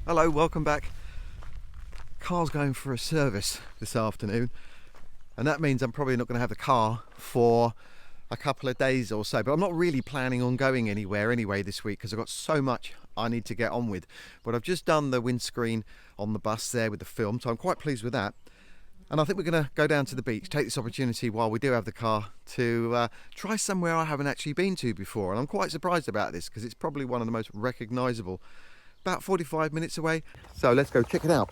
Hello, welcome back. Car's going for a service this afternoon, and that means I'm probably not going to have the car for a couple of days or so, but I'm not really planning on going anywhere anyway this week because I've got so much I need to get on with. But I've just done the windscreen on the bus there with the film, so I'm quite pleased with that. And I think we're going to go down to the beach, take this opportunity while we do have the car to try somewhere I haven't actually been to before. And I'm quite surprised about this because it's probably one of the most recognisable. About 45 minutes away. So let's go check it out.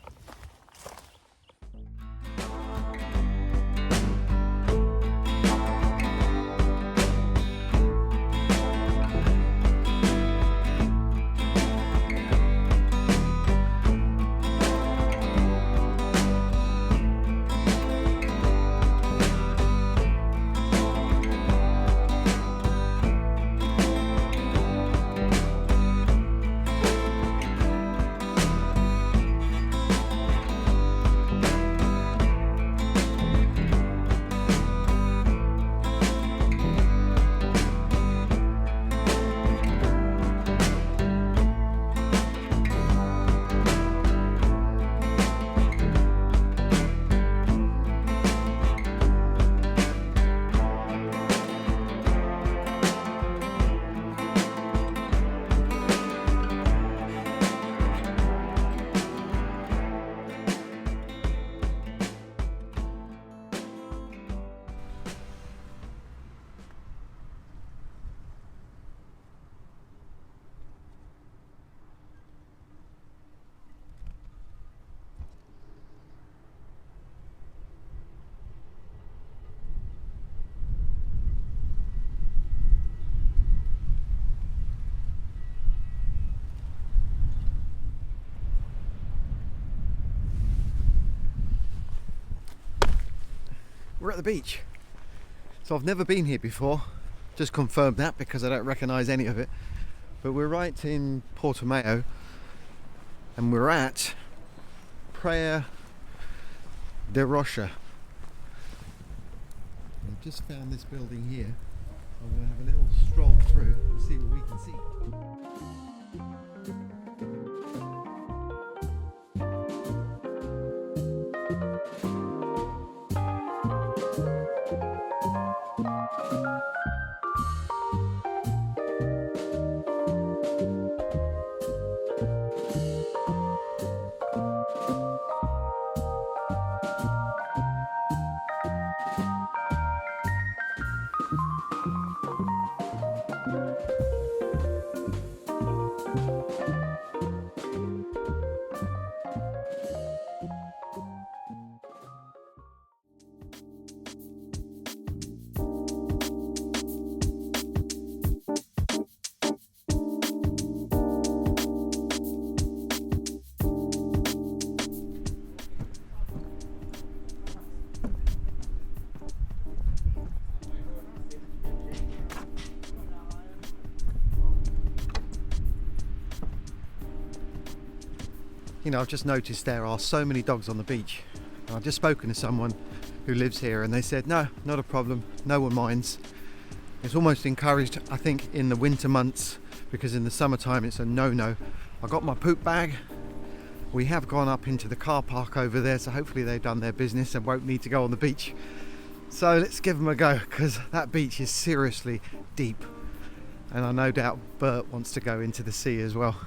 We're at the beach. So I've never been here before. Just confirmed that because I don't recognise any of it. But we're right in Portimão and we're at Praia de Rocha. I've just found this building here. I'm going to have a little stroll through and see what we can see. You know, I've just noticed there are so many dogs on the beach. I've just spoken to someone who lives here and they said, no, not a problem, no one minds. It's almost encouraged, I think, in the winter months because in the summertime it's a no-no. I got my poop bag. We have gone up into the car park over there, so hopefully they've done their business and won't need to go on the beach. So let's give them a go because that beach is seriously deep. And I no doubt Bert wants to go into the sea as well.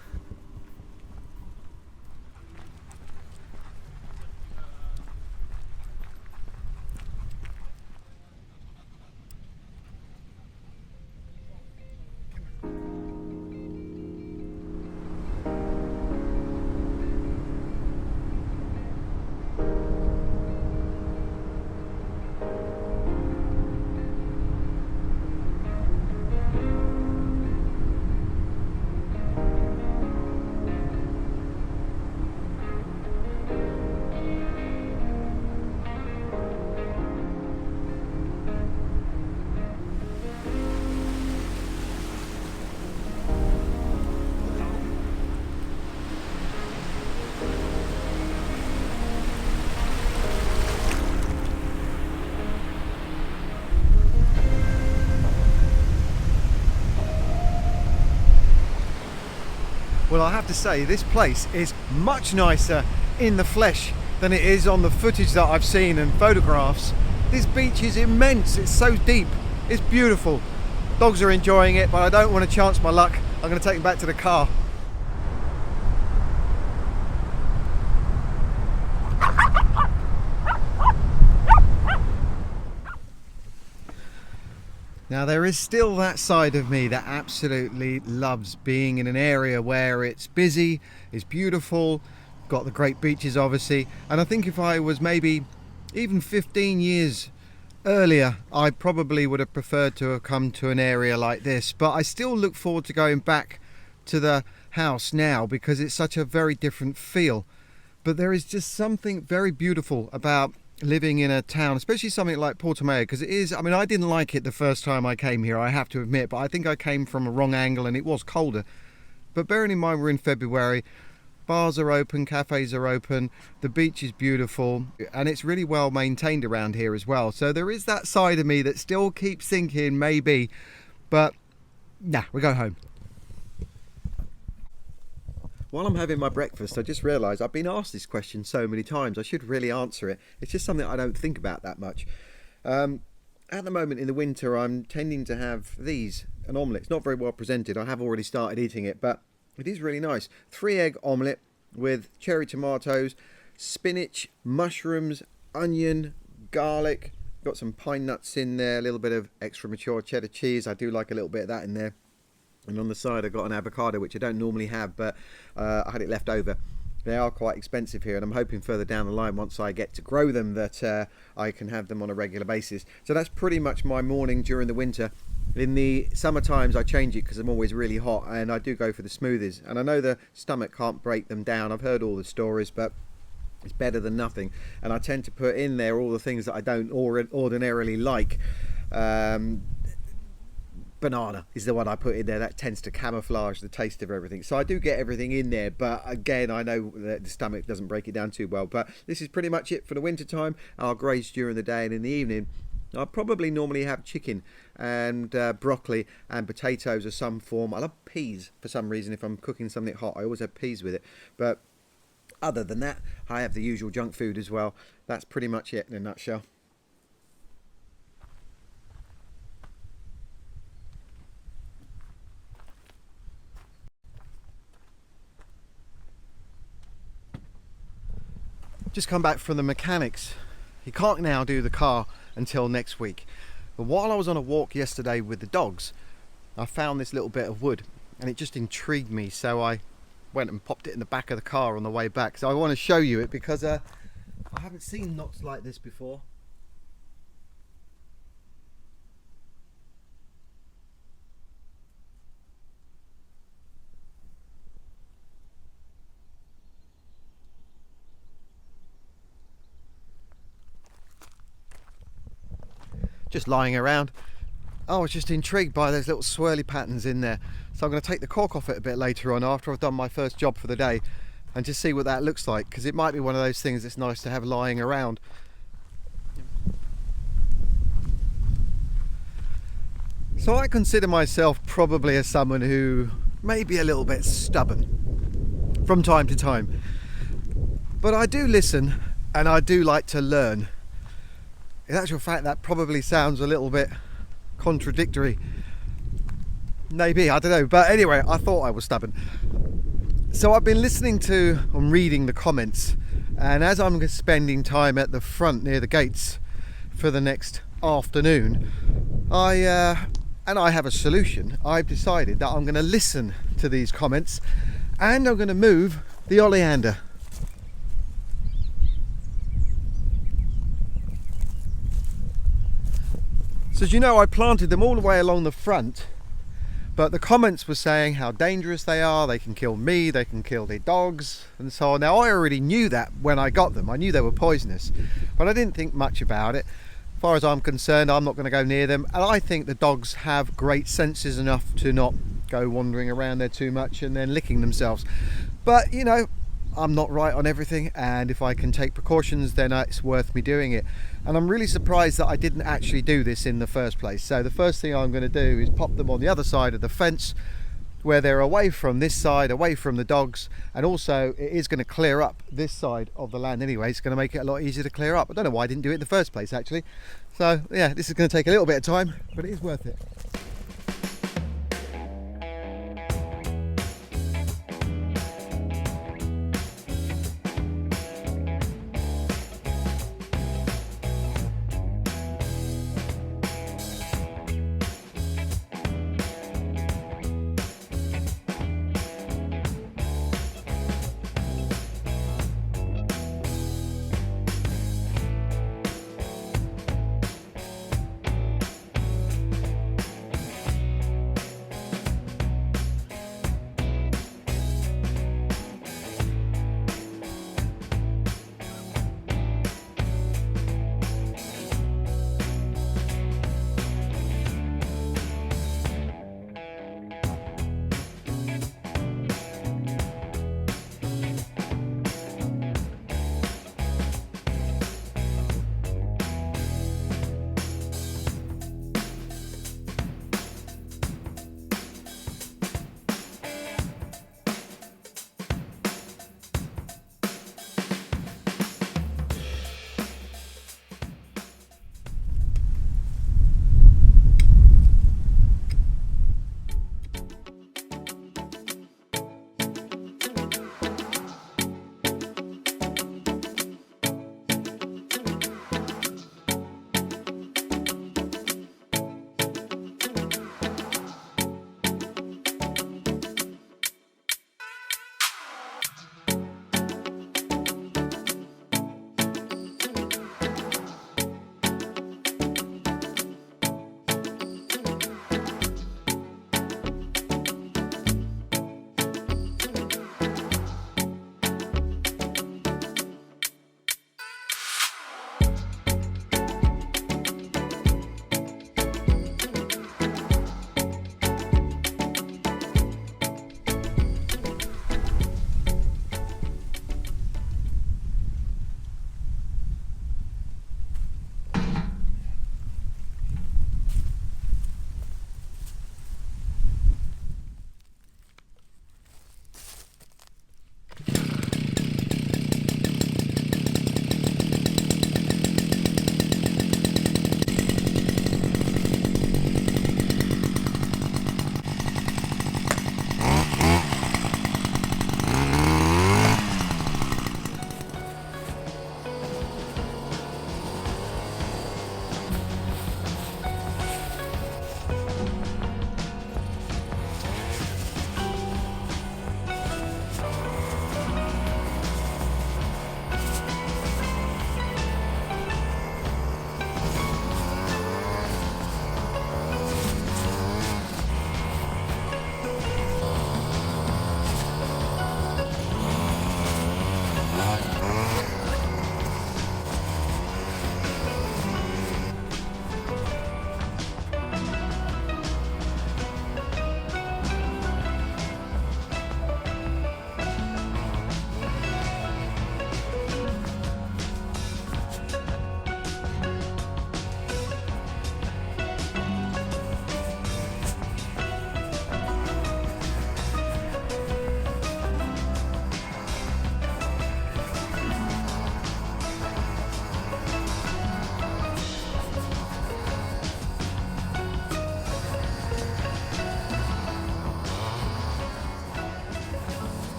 Well, I have to say, this place is much nicer in the flesh than it is on the footage that I've seen and photographs. This beach is immense, it's so deep, it's beautiful. Dogs are enjoying it, but I don't want to chance my luck. I'm going to take them back to the car. Now there is still that side of me that absolutely loves being in an area where it's busy, it's beautiful, got the great beaches obviously, and I think if I was maybe even 15 years earlier, I probably would have preferred to have come to an area like this, but I still look forward to going back to the house now because it's such a very different feel. But there is just something very beautiful about living in a town, especially something like Portimão, because it is, I mean, I didn't like it the first time I came here, I have to admit, but I think I came from a wrong angle and it was colder. But bearing in mind we're in February, bars are open, cafes are open, the beach is beautiful, and it's really well maintained around here as well. So there is that side of me that still keeps thinking maybe, but nah, we go home. While I'm having my breakfast, I just realised I've been asked this question so many times. I should really answer it. It's just something I don't think about that much. At the moment in the winter, I'm tending to have these, an omelette. It's not very well presented. I have already started eating it, but it is really nice. 3-egg omelette with cherry tomatoes, spinach, mushrooms, onion, garlic. Got some pine nuts in there, a little bit of extra mature cheddar cheese. I do like a little bit of that in there. And on the side I've got an avocado, which I don't normally have, but I had it left over. They are quite expensive here, and I'm hoping further down the line, once I get to grow them, that I can have them on a regular basis. So that's pretty much my morning during the winter. In the summer times I change it because I'm always really hot, and I do go for the smoothies. And I know the stomach can't break them down. I've heard all the stories, but it's better than nothing. And I tend to put in there all the things that I don't ordinarily like. Banana is the one I put in there. That tends to camouflage the taste of everything. So I do get everything in there, but again, I know that the stomach doesn't break it down too well. But this is pretty much it for the winter time. I'll graze during the day, and in the evening I'll probably normally have chicken and broccoli and potatoes of some form. I love peas for some reason. If I'm cooking something hot, I always have peas with it. But other than that, I have the usual junk food as well. That's pretty much it in a nutshell. Just come back from the mechanics. He can't now do the car until next week. But while I was on a walk yesterday with the dogs, I found this little bit of wood and it just intrigued me, so I went and popped it in the back of the car on the way back. So I want to show you it because I haven't seen knots like this before. Just lying around. I was just intrigued by those little swirly patterns in there. So I'm going to take the cork off it a bit later on after I've done my first job for the day and just see what that looks like, because it might be one of those things that's nice to have lying around. So I consider myself probably as someone who may be a little bit stubborn from time to time. But I do listen and I do like to learn. In actual fact, that probably sounds a little bit contradictory. Maybe, I don't know. But anyway, I thought I was stubborn. So I've been listening to and reading the comments, and as I'm spending time at the front near the gates for the next afternoon, I have a solution. I've decided that I'm going to listen to these comments and I'm going to move the oleander. So as you know, I planted them all the way along the front, but the comments were saying how dangerous they are, they can kill me, they can kill the dogs and so on. Now I already knew that when I got them, I knew they were poisonous, but I didn't think much about it. As far as I'm concerned, I'm not going to go near them, and I think the dogs have great senses enough to not go wandering around there too much and then licking themselves. But you know, I'm not right on everything, and if I can take precautions, then it's worth me doing it. And I'm really surprised that I didn't actually do this in the first place. So the first thing I'm going to do is pop them on the other side of the fence, where they're away from this side, away from the dogs, and also it is going to clear up this side of the land anyway. It's going to make it a lot easier to clear up. I don't know why I didn't do it in the first place actually. So yeah, this is going to take a little bit of time, but it is worth it.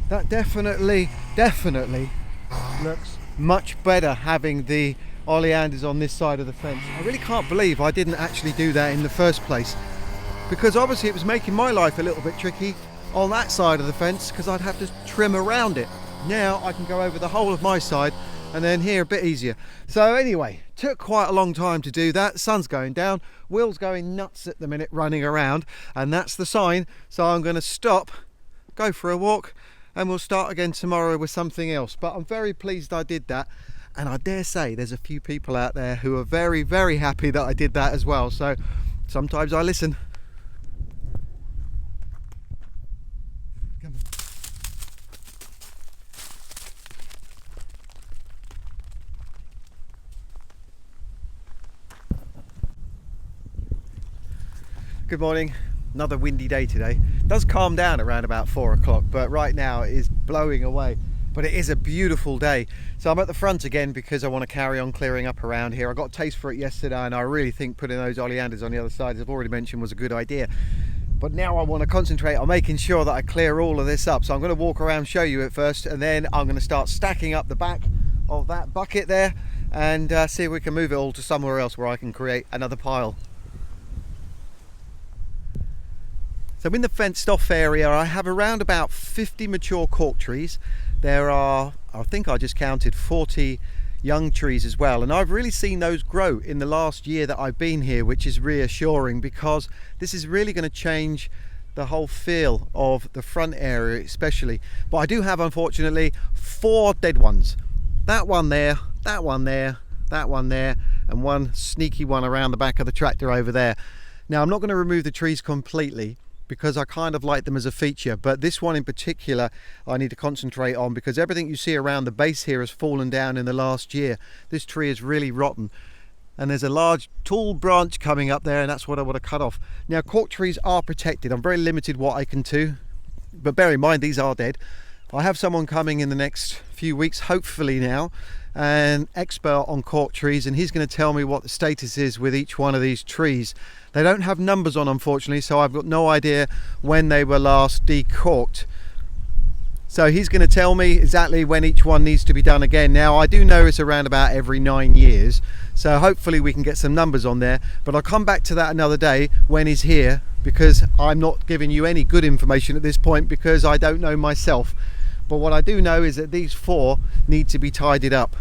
That definitely looks much better having the oleanders on this side of the fence. I really can't believe I didn't actually do that in the first place, because obviously it was making my life a little bit tricky on that side of the fence because I'd have to trim around it. Now I can go over the whole of my side and then here a bit easier. So anyway, took quite a long time to do that. Sun's going down, Will's going nuts at the minute running around, and that's the sign. So I'm going to stop, go for a walk, and we'll start again tomorrow with something else. But I'm very pleased I did that, and I dare say there's a few people out there who are very, very happy that I did that as well. So sometimes I listen. Good morning. Another windy day today. It does calm down around about 4 o'clock, but right now it is blowing away. But it is a beautiful day. So I'm at the front again because I want to carry on clearing up around here. I got a taste for it yesterday and I really think putting those oleanders on the other side, as I've already mentioned, was a good idea. But now I want to concentrate on making sure that I clear all of this up. So I'm going to walk around, show you it first, and then I'm going to start stacking up the back of that bucket there and see if we can move it all to somewhere else where I can create another pile. So in the fenced off area I have around about 50 mature cork trees. There are, I think I just counted 40 young trees as well, and I've really seen those grow in the last year that I've been here, which is reassuring because this is really going to change the whole feel of the front area especially. But I do have, unfortunately, 4 dead ones. That one there, that one there, that one there, and one sneaky one around the back of the tractor over there. Now I'm not going to remove the trees completely because I kind of like them as a feature, but this one in particular I need to concentrate on because everything you see around the base here has fallen down in the last year. This tree is really rotten and there's a large tall branch coming up there, and that's what I want to cut off. Now cork trees are protected. I'm very limited what I can do, but bear in mind these are dead. I have someone coming in the next few weeks, hopefully now, an expert on cork trees, and he's going to tell me what the status is with each one of these trees. They don't have numbers on, unfortunately, so I've got no idea when they were last decorked. So he's going to tell me exactly when each one needs to be done again. Now I do know it's around about every 9 years, so hopefully we can get some numbers on there, but I'll come back to that another day when he's here, because I'm not giving you any good information at this point because I don't know myself. But what I do know is that these 4 need to be tidied up.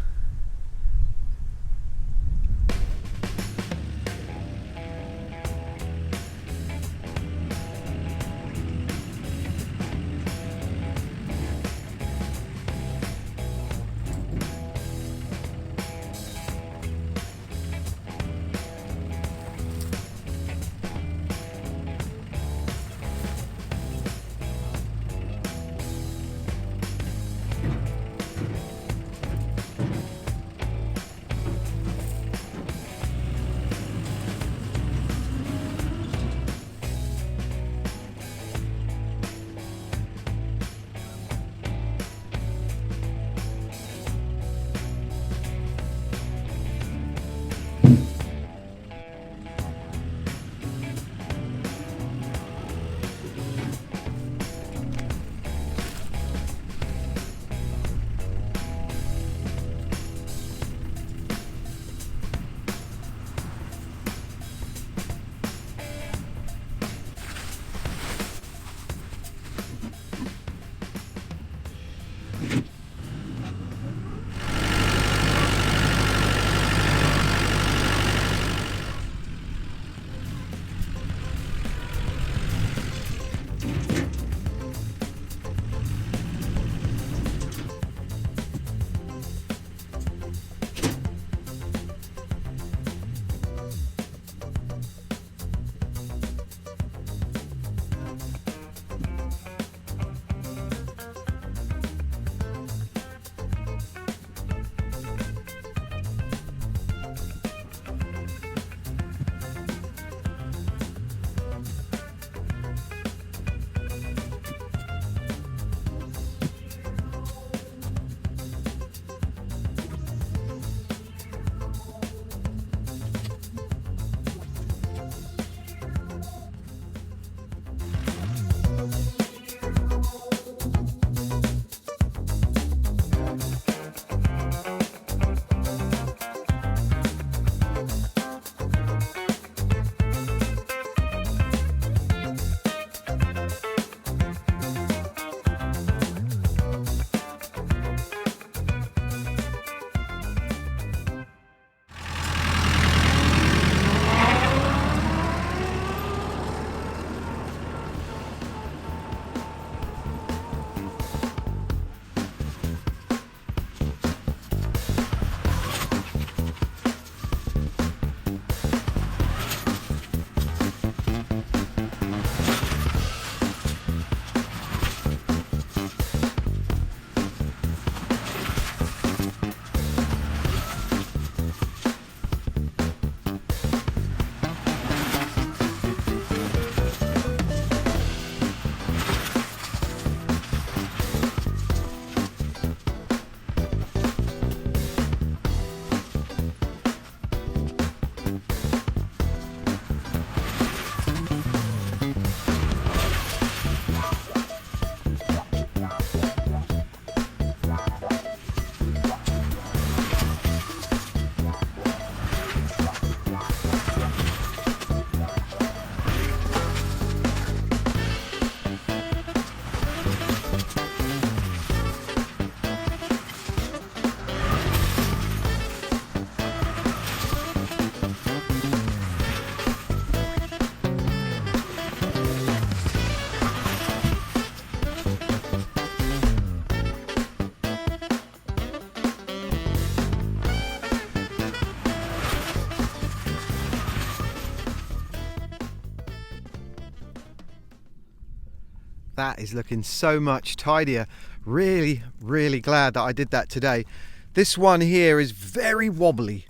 That is looking so much tidier. Really, really glad that I did that today. This one here is very wobbly,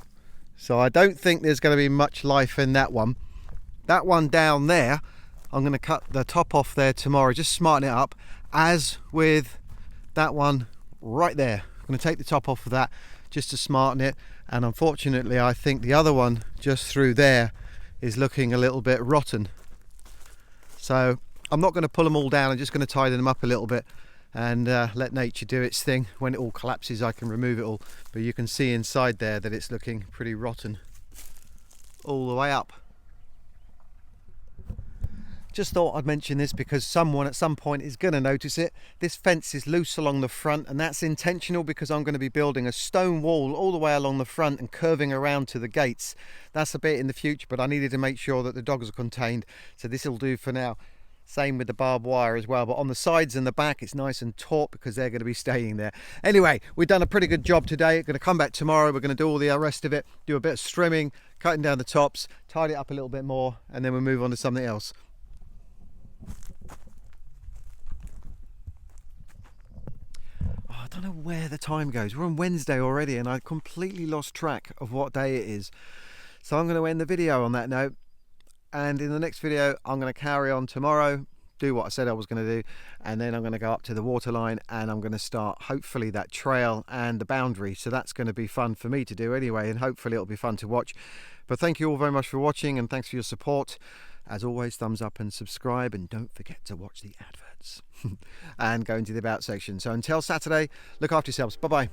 so I don't think there's going to be much life in that one. That one down there, I'm going to cut the top off there tomorrow, just smarten it up, as with that one right there. I'm going to take the top off of that just to smarten it, and unfortunately I think the other one just through there is looking a little bit rotten. So I'm not going to pull them all down, I'm just going to tidy them up a little bit and let nature do its thing. When it all collapses I can remove it all, but you can see inside there that it's looking pretty rotten all the way up. Just thought I'd mention this because someone at some point is going to notice it. This fence is loose along the front, and that's intentional because I'm going to be building a stone wall all the way along the front and curving around to the gates. That's a bit in the future, but I needed to make sure that the dogs are contained, so this will do for now. Same with the barbed wire as well, but on the sides and the back it's nice and taut because they're going to be staying there. Anyway, we've done a pretty good job today. We're going to come back tomorrow, we're going to do all the rest of it, do a bit of trimming, cutting down the tops, tidy it up a little bit more, and then we'll move on to something else. I don't know where the time goes. We're on Wednesday already and I completely lost track of what day it is. So I'm going to end the video on that note, and in the next video I'm going to carry on tomorrow, do what I said I was going to do, and then I'm going to go up to the waterline and I'm going to start hopefully that trail and the boundary. So that's going to be fun for me to do anyway, and hopefully it'll be fun to watch. But thank you all very much for watching, and thanks for your support. As always, thumbs up and subscribe, and don't forget to watch the adverts and go into the about section. So until Saturday, look after yourselves. Bye bye.